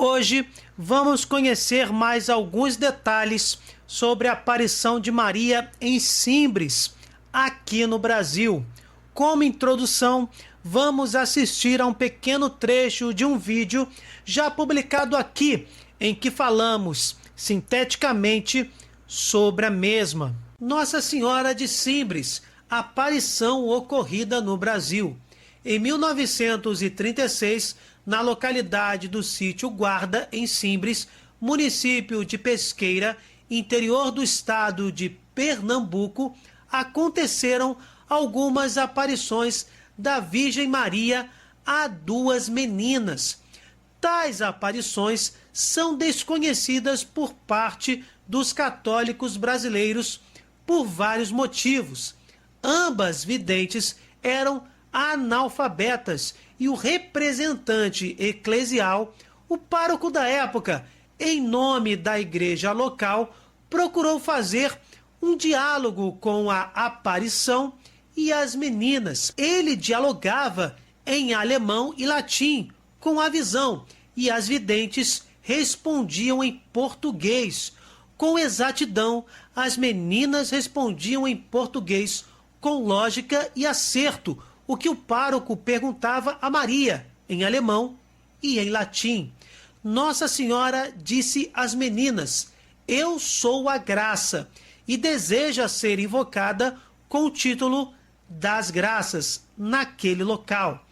Hoje vamos conhecer mais alguns detalhes sobre a aparição de Maria em Simbres, aqui no Brasil. Como introdução, vamos assistir a um pequeno trecho de um vídeo já publicado aqui, em que falamos sinteticamente sobre a mesma. Nossa Senhora de Simbres, aparição ocorrida no Brasil. Em 1936, na localidade do Sítio Guarda, em Simbres, município de Pesqueira, interior do estado de Pernambuco, aconteceram algumas aparições da Virgem Maria a duas meninas. Tais aparições são desconhecidas por parte dos católicos brasileiros por vários motivos. Ambas videntes eram analfabetas e o representante eclesial, o pároco da época, em nome da igreja local, procurou fazer um diálogo com a aparição e as meninas. Ele dialogava em alemão e latim com a visão e as videntes respondiam em português. Com exatidão, as meninas respondiam em português com lógica e acerto o que o pároco perguntava a Maria, em alemão e em latim. Nossa Senhora disse às meninas: "Eu sou a graça", e deseja ser invocada com o título das graças naquele local.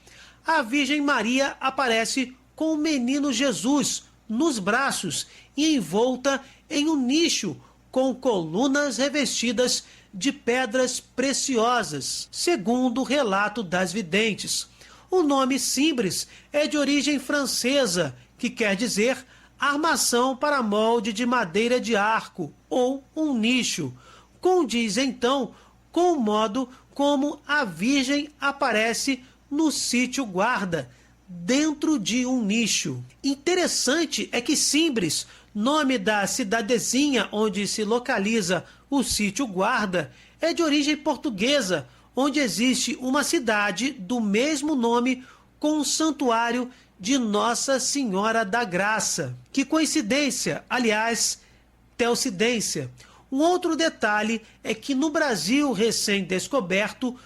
A Virgem Maria aparece com o menino Jesus nos braços e envolta em um nicho com colunas revestidas de pedras preciosas, segundo o relato das videntes. O nome Simbres é de origem francesa, que quer dizer armação para molde de madeira de arco ou um nicho. Condiz então com o modo como a Virgem aparece no Sítio Guarda, dentro de um nicho. Interessante é que Simbres, nome da cidadezinha onde se localiza o Sítio Guarda, é de origem portuguesa, onde existe uma cidade do mesmo nome com um santuário de Nossa Senhora da Graça. Que coincidência, aliás, teocidência. Um outro detalhe é que no Brasil recém-descoberto,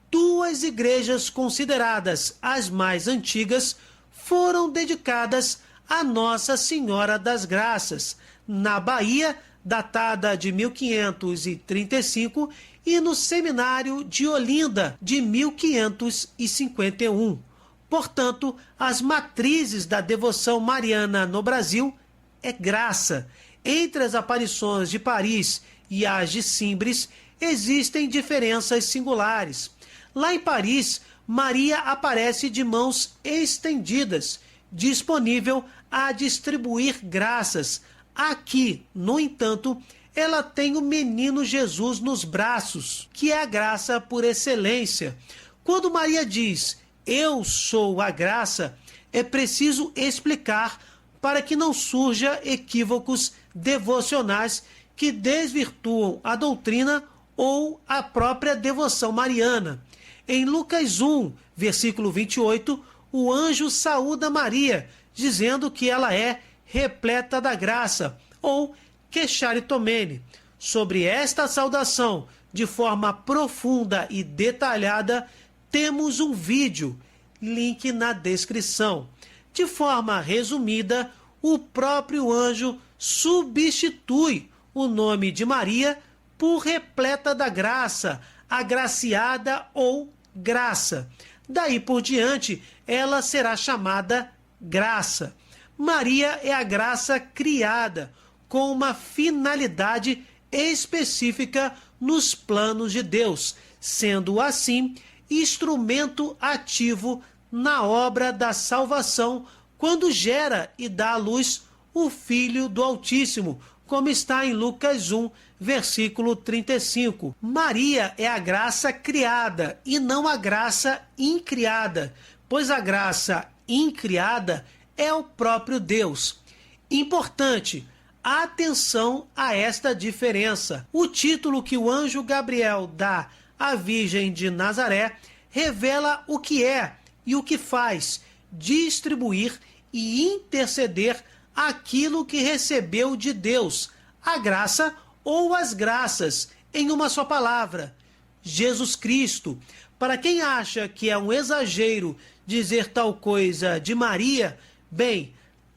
duas igrejas consideradas as mais antigas foram dedicadas a Nossa Senhora das Graças, na Bahia, datada de 1535, e no Seminário de Olinda, de 1551. Portanto, as matrizes da devoção mariana no Brasil é graça. Entre as aparições de Paris e as de Simbres, existem diferenças singulares. Lá em Paris, Maria aparece de mãos estendidas, disponível a distribuir graças. Aqui, no entanto, ela tem o menino Jesus nos braços, que é a graça por excelência. Quando Maria diz, "Eu sou a graça", é preciso explicar para que não surja equívocos devocionais que desvirtuam a doutrina ou a própria devoção mariana. Em Lucas 1, versículo 28, o anjo saúda Maria, dizendo que ela é repleta da graça, ou que charitomene. Sobre esta saudação, de forma profunda e detalhada, temos um vídeo, link na descrição. De forma resumida, o próprio anjo substitui o nome de Maria por repleta da graça, agraciada ou graça. Daí por diante, ela será chamada graça. Maria é a graça criada, com uma finalidade específica nos planos de Deus, sendo assim instrumento ativo na obra da salvação, quando gera e dá à luz o Filho do Altíssimo, como está em Lucas 1, versículo 35. Maria é a graça criada e não a graça incriada, pois a graça incriada é o próprio Deus. Importante, atenção a esta diferença. O título que o anjo Gabriel dá à Virgem de Nazaré revela o que é e o que faz, distribuir e interceder aquilo que recebeu de Deus, a graça ou as graças, em uma só palavra, Jesus Cristo. Para quem acha que é um exagero dizer tal coisa de Maria, bem,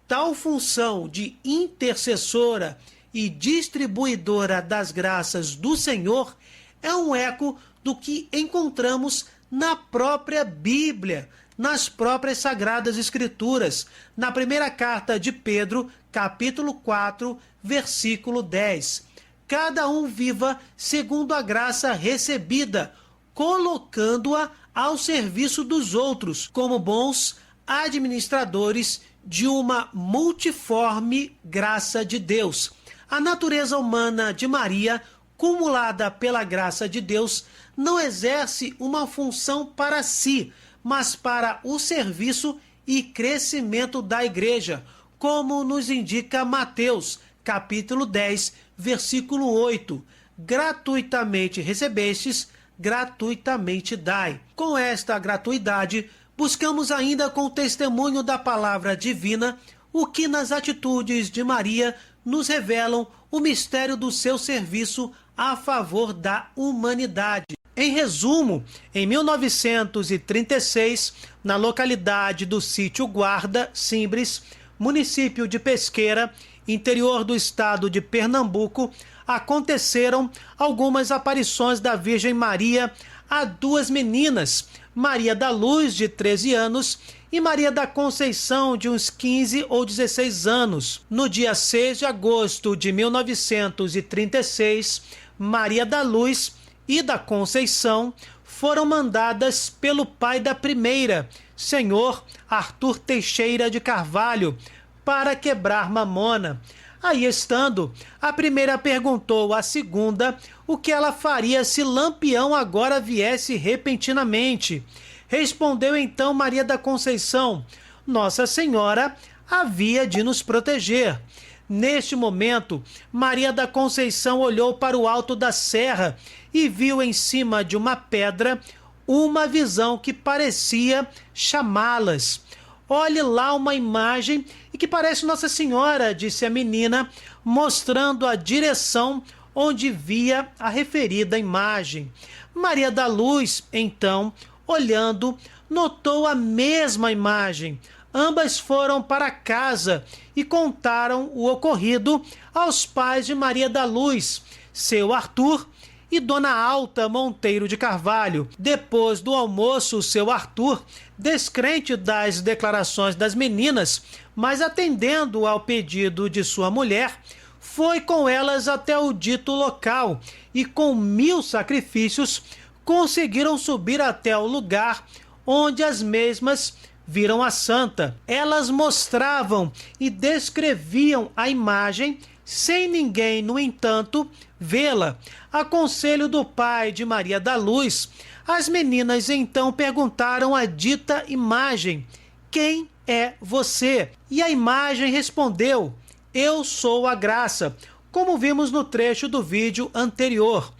tal função de intercessora e distribuidora das graças do Senhor é um eco do que encontramos na própria Bíblia, nas próprias Sagradas Escrituras, na primeira carta de Pedro, capítulo 4, versículo 10. Cada um viva segundo a graça recebida, colocando-a ao serviço dos outros, como bons administradores de uma multiforme graça de Deus. A natureza humana de Maria, cumulada pela graça de Deus, não exerce uma função para si, mas para o serviço e crescimento da igreja, como nos indica Mateus, capítulo 10, versículo 8. Gratuitamente recebestes, gratuitamente dai. Com esta gratuidade, buscamos ainda com o testemunho da palavra divina o que nas atitudes de Maria nos revelam o mistério do seu serviço a favor da humanidade. Em resumo, em 1936, na localidade do Sítio Guarda, Simbres, município de Pesqueira, interior do estado de Pernambuco, aconteceram algumas aparições da Virgem Maria a duas meninas, Maria da Luz, de 13 anos, e Maria da Conceição, de uns 15 ou 16 anos. No dia 6 de agosto de 1936, Maria da Luz e da Conceição foram mandadas pelo pai da primeira, senhor Arthur Teixeira de Carvalho, para quebrar mamona. Aí estando, a primeira perguntou à segunda o que ela faria se Lampião agora viesse repentinamente. Respondeu então Maria da Conceição: Nossa Senhora havia de nos proteger. Neste momento, Maria da Conceição olhou para o alto da serra e viu em cima de uma pedra uma visão que parecia chamá-las. Olhe lá uma imagem e que parece Nossa Senhora, disse a menina, mostrando a direção onde via a referida imagem. Maria da Luz, então, olhando, notou a mesma imagem. Ambas foram para casa e contaram o ocorrido aos pais de Maria da Luz, seu Arthur e Dona Alta Monteiro de Carvalho. Depois do almoço, seu Arthur, descrente das declarações das meninas, mas atendendo ao pedido de sua mulher, foi com elas até o dito local e, com 1000 sacrifícios, conseguiram subir até o lugar onde as mesmas viram a santa. Elas mostravam e descreviam a imagem sem ninguém, no entanto, vê-la. A conselho do pai de Maria da Luz, as meninas então perguntaram à dita imagem: Quem é você? E a imagem respondeu: Eu sou a graça, como vimos no trecho do vídeo anterior.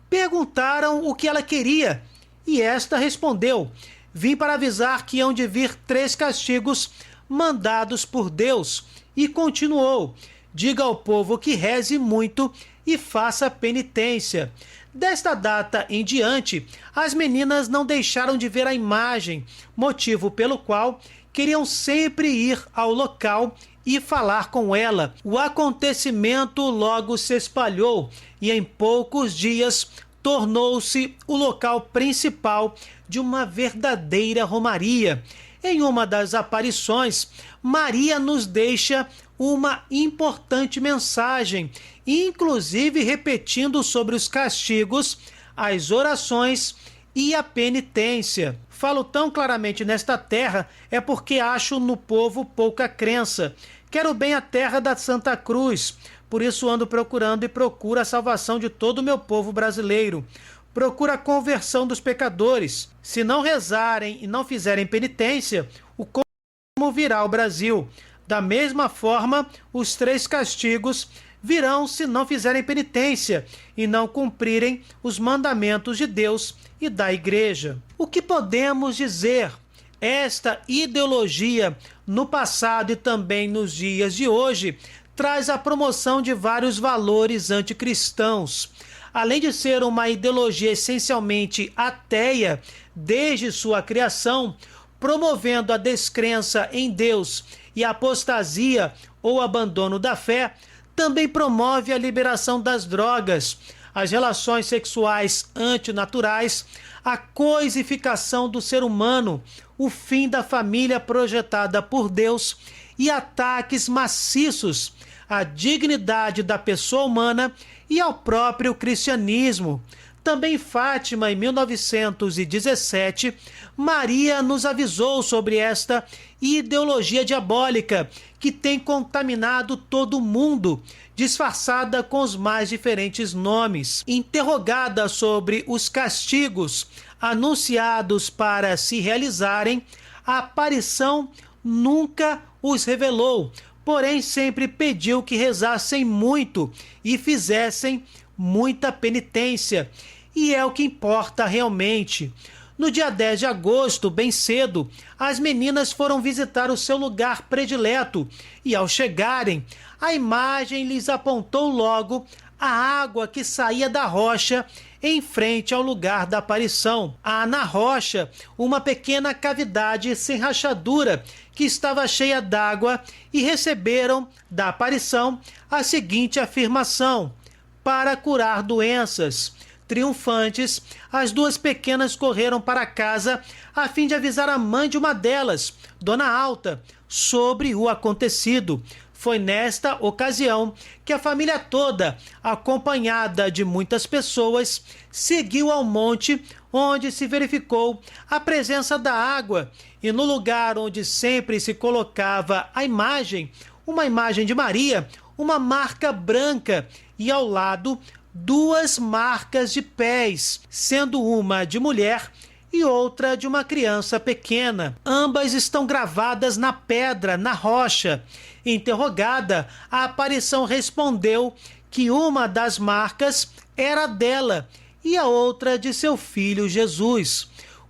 Perguntaram o que ela queria e esta respondeu: Vim para avisar que hão de vir 3 castigos mandados por Deus. E continuou: Diga ao povo que reze muito e faça penitência. Desta data em diante, as meninas não deixaram de ver a imagem, motivo pelo qual queriam sempre ir ao local e falar com ela. O acontecimento logo se espalhou e em poucos dias tornou-se o local principal de uma verdadeira romaria. Em uma das aparições, Maria nos deixa uma importante mensagem, inclusive repetindo sobre os castigos, as orações e a penitência. Falo tão claramente nesta terra é porque acho no povo pouca crença. Quero bem a terra da Santa Cruz, por isso ando procurando e procuro a salvação de todo o meu povo brasileiro. Procura a conversão dos pecadores. Se não rezarem e não fizerem penitência, o como virá o Brasil? Da mesma forma, os 3 castigos virão se não fizerem penitência e não cumprirem os mandamentos de Deus e da Igreja. O que podemos dizer? Esta ideologia, no passado e também nos dias de hoje, traz a promoção de vários valores anticristãos. Além de ser uma ideologia essencialmente ateia desde sua criação, promovendo a descrença em Deus e a apostasia ou abandono da fé, também promove a liberação das drogas, as relações sexuais antinaturais, a coisificação do ser humano, o fim da família projetada por Deus e ataques maciços à dignidade da pessoa humana e ao próprio cristianismo. Também em Fátima, em 1917, Maria nos avisou sobre esta ideologia diabólica que tem contaminado todo o mundo, disfarçada com os mais diferentes nomes. Interrogada sobre os castigos anunciados para se realizarem, a aparição nunca os revelou, porém sempre pediu que rezassem muito e fizessem muita penitência, e é o que importa realmente. No dia 10 de agosto, bem cedo, as meninas foram visitar o seu lugar predileto e, ao chegarem, a imagem lhes apontou logo a água que saía da rocha em frente ao lugar da aparição. Há na rocha uma pequena cavidade sem rachadura que estava cheia d'água e receberam da aparição a seguinte afirmação: para curar doenças. Triunfantes, as duas pequenas correram para casa a fim de avisar a mãe de uma delas, Dona Alta, sobre o acontecido. Foi nesta ocasião que a família toda, acompanhada de muitas pessoas, seguiu ao monte, onde se verificou a presença da água, e no lugar onde sempre se colocava a imagem, uma imagem de Maria, uma marca branca, e ao lado duas marcas de pés, sendo uma de mulher e outra de uma criança pequena. Ambas estão gravadas na pedra, na rocha. Interrogada, a aparição respondeu que uma das marcas era dela e a outra de seu filho Jesus.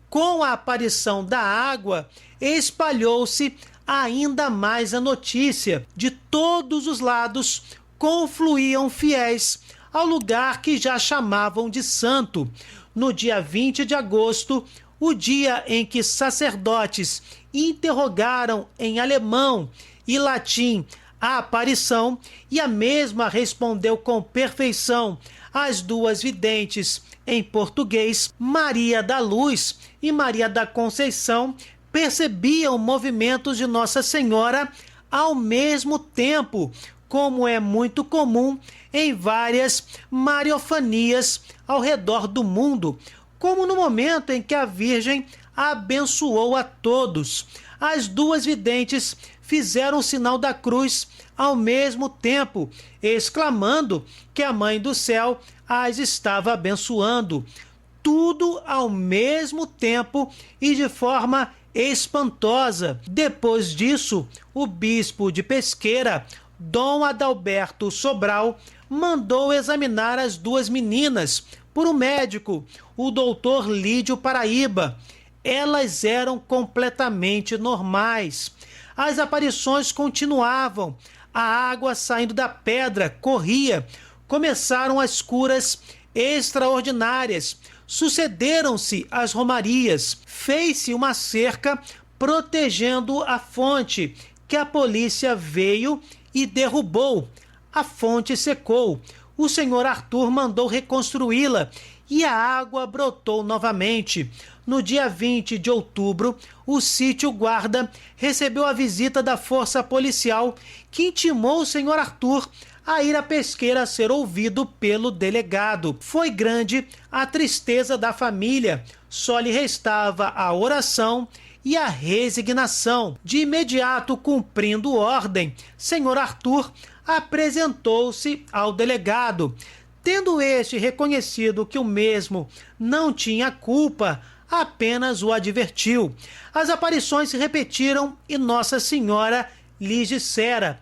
Com a aparição da água, espalhou-se ainda mais a notícia. De todos os lados confluíam fiéis ao lugar que já chamavam de santo. No dia 20 de agosto, o dia em que sacerdotes interrogaram em alemão e latim a aparição, e a mesma respondeu com perfeição as duas videntes em português, Maria da Luz e Maria da Conceição percebiam movimentos de Nossa Senhora ao mesmo tempo, como é muito comum em várias mariofanias ao redor do mundo, como no momento em que a Virgem abençoou a todos. As duas videntes fizeram o sinal da cruz ao mesmo tempo, exclamando que a Mãe do Céu as estava abençoando. Tudo ao mesmo tempo e de forma espantosa. Depois disso, o bispo de Pesqueira, Dom Adalberto Sobral, mandou examinar as duas meninas por um médico, o doutor Lídio Paraíba. Elas eram completamente normais. As aparições continuavam. A água saindo da pedra corria. Começaram as curas extraordinárias. Sucederam-se as romarias. Fez-se uma cerca protegendo a fonte, que a polícia veio e derrubou. A fonte secou. O senhor Arthur mandou reconstruí-la e a água brotou novamente. No dia 20 de outubro, o sítio Guarda recebeu a visita da força policial, que intimou o senhor Arthur a ir à Pesqueira a ser ouvido pelo delegado. Foi grande a tristeza da família. Só lhe restava a oração e a resignação. De imediato, cumprindo ordem, senhor Arthur apresentou-se ao delegado. Tendo este reconhecido que o mesmo não tinha culpa, apenas o advertiu. As aparições se repetiram e Nossa Senhora lhes dissera: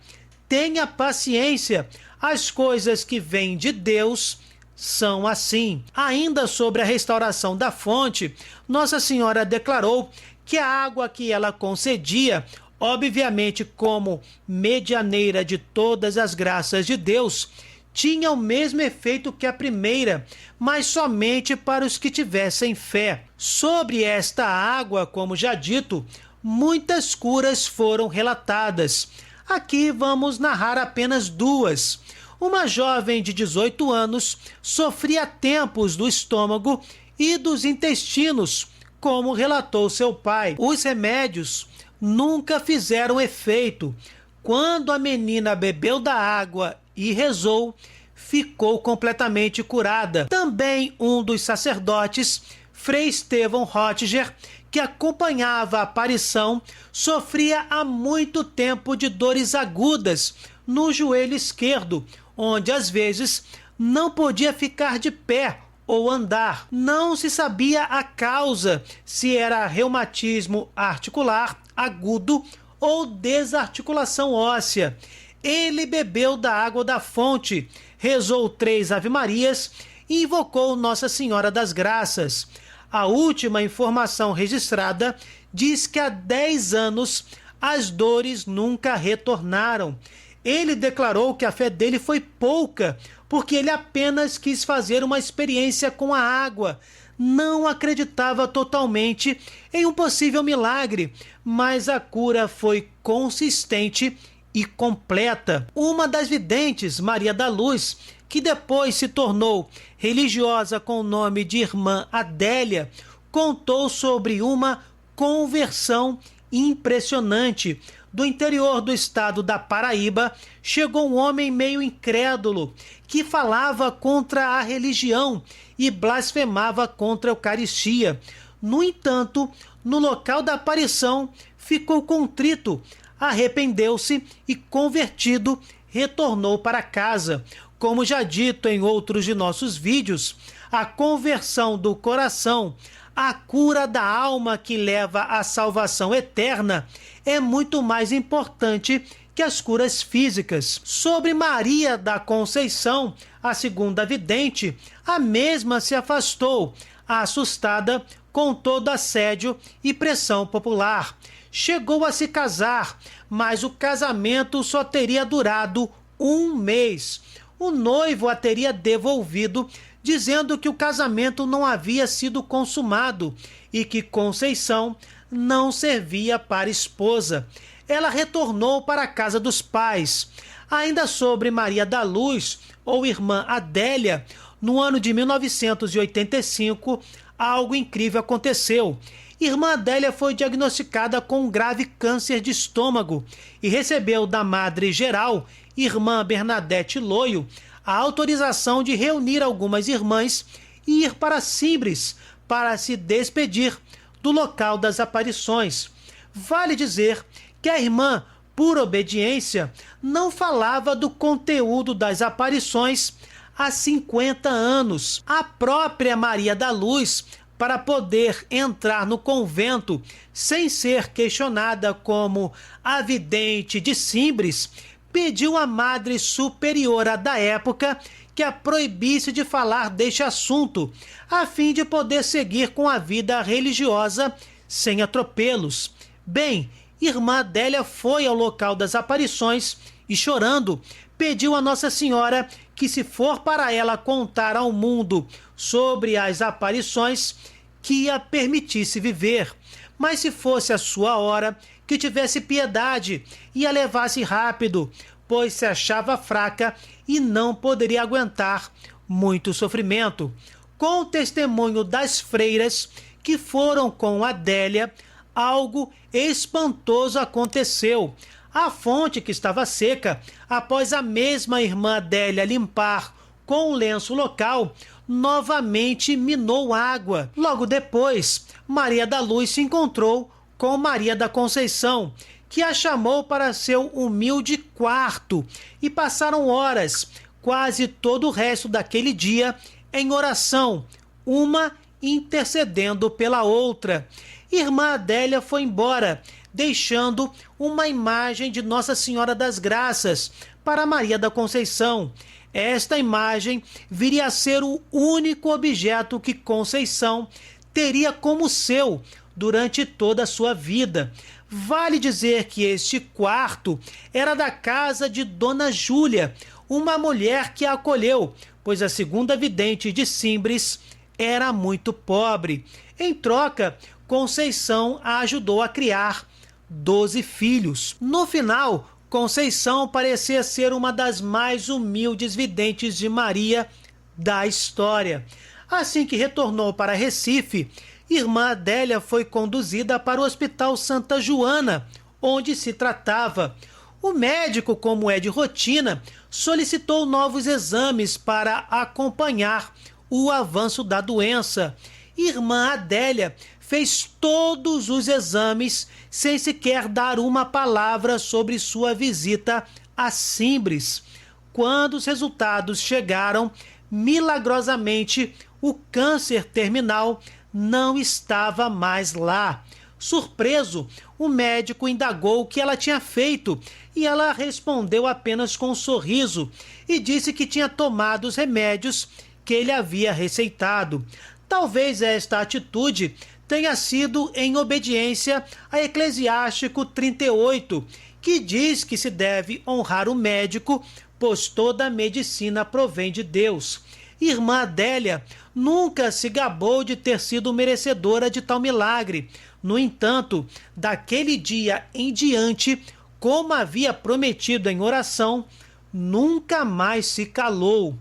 tenha paciência, as coisas que vêm de Deus são assim. Ainda sobre a restauração da fonte, Nossa Senhora declarou que a água que ela concedia, obviamente como medianeira de todas as graças de Deus, tinha o mesmo efeito que a primeira, mas somente para os que tivessem fé. Sobre esta água, como já dito, muitas curas foram relatadas. Aqui vamos narrar apenas duas. Uma jovem de 18 anos sofria tempos do estômago e dos intestinos, como relatou seu pai. Os remédios nunca fizeram efeito. Quando a menina bebeu da água e rezou, ficou completamente curada. Também um dos sacerdotes, Frei Estevão Rottiger, que acompanhava a aparição, sofria há muito tempo de dores agudas no joelho esquerdo, onde às vezes não podia ficar de pé ou andar. Não se sabia a causa, se era reumatismo articular agudo ou desarticulação óssea. Ele bebeu da água da fonte, rezou 3 Ave-Marias e invocou Nossa Senhora das Graças. A última informação registrada diz que há 10 anos as dores nunca retornaram. Ele declarou que a fé dele foi pouca, porque ele apenas quis fazer uma experiência com a água. Não acreditava totalmente em um possível milagre, mas a cura foi consistente e completa. Uma das videntes, Maria da Luz, que depois se tornou religiosa com o nome de Irmã Adélia, contou sobre uma conversão impressionante. Do interior do estado da Paraíba, chegou um homem meio incrédulo, que falava contra a religião e blasfemava contra a Eucaristia. No entanto, no local da aparição, ficou contrito, arrependeu-se e, convertido, retornou para casa. Como já dito em outros de nossos vídeos, a conversão do coração, a cura da alma que leva à salvação eterna, é muito mais importante que as curas físicas. Sobre Maria da Conceição, a segunda vidente, a mesma se afastou, assustada com todo assédio e pressão popular. Chegou a se casar, mas o casamento só teria durado 1 mês. O noivo a teria devolvido, dizendo que o casamento não havia sido consumado e que Conceição não servia para esposa. Ela retornou para a casa dos pais. Ainda sobre Maria da Luz, ou Irmã Adélia, no ano de 1985, algo incrível aconteceu. Irmã Adélia foi diagnosticada com um grave câncer de estômago e recebeu da Madre Geral, Irmã Bernadette Loio, a autorização de reunir algumas irmãs e ir para Simbres para se despedir do local das aparições. Vale dizer que a irmã, por obediência, não falava do conteúdo das aparições há 50 anos. A própria Maria da Luz, para poder entrar no convento sem ser questionada como a vidente de Simbres, pediu à Madre Superiora da época que a proibisse de falar deste assunto, a fim de poder seguir com a vida religiosa sem atropelos. Bem, Irmã Adélia foi ao local das aparições e, chorando, pediu a Nossa Senhora que, se for para ela contar ao mundo sobre as aparições, que a permitisse viver, mas se fosse a sua hora, que tivesse piedade e a levasse rápido, pois se achava fraca e não poderia aguentar muito sofrimento. Com o testemunho das freiras que foram com Adélia, algo espantoso aconteceu. A fonte, que estava seca, após a mesma irmã Adélia limpar com o lenço local, novamente minou água. Logo depois, Maria da Luz se encontrou com Maria da Conceição, que a chamou para seu humilde quarto e passaram horas, quase todo o resto daquele dia, em oração, uma intercedendo pela outra. Irmã Adélia foi embora, deixando uma imagem de Nossa Senhora das Graças para Maria da Conceição. Esta imagem viria a ser o único objeto que Conceição teria como seu durante toda a sua vida. Vale dizer que este quarto era da casa de Dona Júlia, uma mulher que a acolheu, pois a segunda vidente de Simbres era muito pobre. Em troca, Conceição a ajudou a criar 12 filhos. No final, Conceição parecia ser uma das mais humildes videntes de Maria da história. Assim que retornou para Recife, irmã Adélia foi conduzida para o Hospital Santa Joana, onde se tratava. O médico, como é de rotina, solicitou novos exames para acompanhar o avanço da doença. Irmã Adélia fez todos os exames sem sequer dar uma palavra sobre sua visita a Simbres. Quando os resultados chegaram, milagrosamente, o câncer terminal não estava mais lá. Surpreso, o médico indagou o que ela tinha feito e ela respondeu apenas com um sorriso e disse que tinha tomado os remédios que ele havia receitado. Talvez esta atitude tenha sido em obediência a Eclesiástico 38, que diz que se deve honrar o médico, pois toda a medicina provém de Deus. Irmã Adélia nunca se gabou de ter sido merecedora de tal milagre. No entanto, daquele dia em diante, como havia prometido em oração, nunca mais se calou.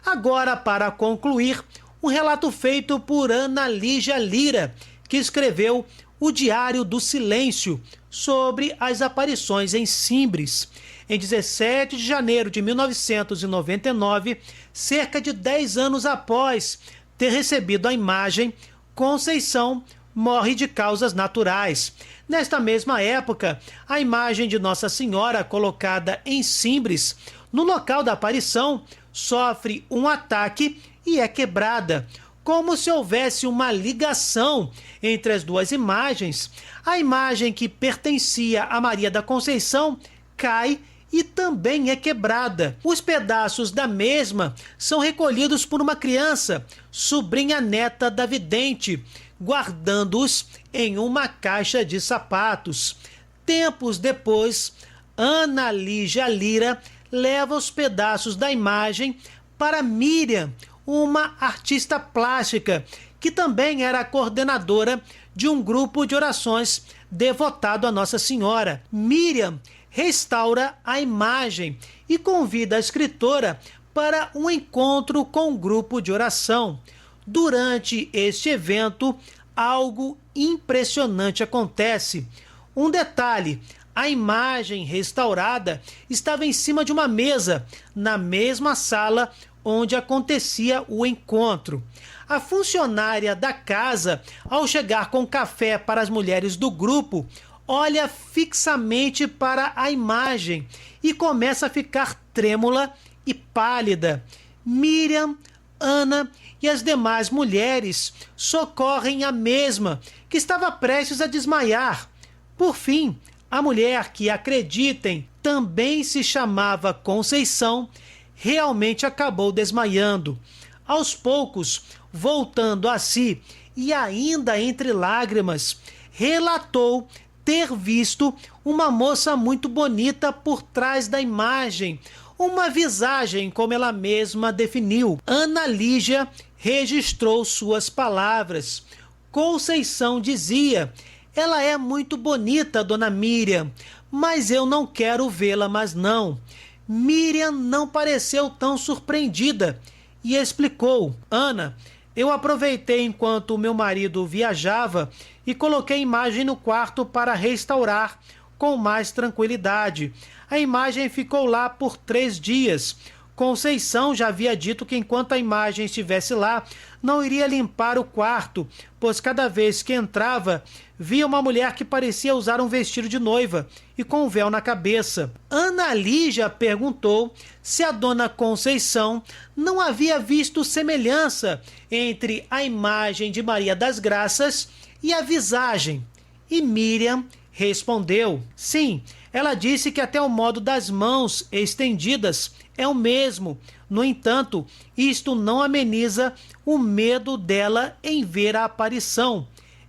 Agora, para concluir, um relato feito por Ana Lígia Lira, que escreveu O Diário do Silêncio sobre as aparições em Simbres. Em 17 de janeiro de 1999, cerca de 10 anos após ter recebido a imagem, Conceição morre de causas naturais. Nesta mesma época, a imagem de Nossa Senhora, colocada em Simbres, no local da aparição, sofre um ataque e é quebrada. Como se houvesse uma ligação entre as duas imagens, a imagem que pertencia a Maria da Conceição cai e também é quebrada. Os pedaços da mesma são recolhidos por uma criança, sobrinha neta da vidente, guardando-os em uma caixa de sapatos. Tempos depois, Ana Lígia Lira leva os pedaços da imagem para Miriam, uma artista plástica, que também era a coordenadora de um grupo de orações devotado a Nossa Senhora. Miriam restaura a imagem e convida a escritora para um encontro com o grupo de oração. Durante este evento, algo impressionante acontece. Um detalhe: a imagem restaurada estava em cima de uma mesa, na mesma sala onde acontecia o encontro. A funcionária da casa, ao chegar com café para as mulheres do grupo, olha fixamente para a imagem e começa a ficar trêmula e pálida. Miriam, Ana e as demais mulheres socorrem a mesma, que estava prestes a desmaiar. Por fim, a mulher, que acreditem também se chamava Conceição, realmente acabou desmaiando. Aos poucos, voltando a si e ainda entre lágrimas, relatou ter visto uma moça muito bonita por trás da imagem, uma visagem, como ela mesma definiu. Ana Lígia registrou suas palavras. Conceição dizia: "Ela é muito bonita, dona Miriam, mas eu não quero vê-la mais não." Miriam não pareceu tão surpreendida e explicou: "Ana, eu aproveitei enquanto meu marido viajava e coloquei a imagem no quarto para restaurar com mais tranquilidade. A imagem ficou lá por 3 dias. Conceição já havia dito que enquanto a imagem estivesse lá, não iria limpar o quarto, pois cada vez que entrava, via uma mulher que parecia usar um vestido de noiva e com um véu na cabeça." Ana Lígia perguntou se a dona Conceição não havia visto semelhança entre a imagem de Maria das Graças e a visagem. E Miriam respondeu: "Sim, ela disse que até o modo das mãos estendidas é o mesmo. No entanto, isto não ameniza o medo dela em ver a aparição.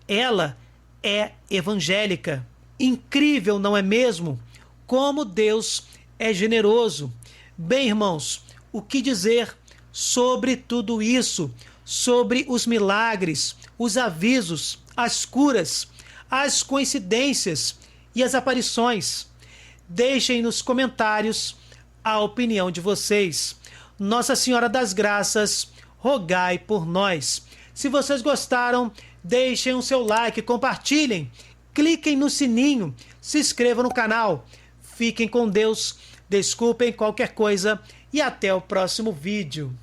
Ela é evangélica. Incrível, não é mesmo? Como Deus é generoso. Bem, irmãos, o que dizer sobre tudo isso? Sobre os milagres, os avisos, as curas, as coincidências e as aparições? Deixem nos comentários a opinião de vocês. Nossa Senhora das Graças, rogai por nós. Se vocês gostaram, deixem o seu like, compartilhem, cliquem no sininho, se inscrevam no canal. Fiquem com Deus, desculpem qualquer coisa e até o próximo vídeo.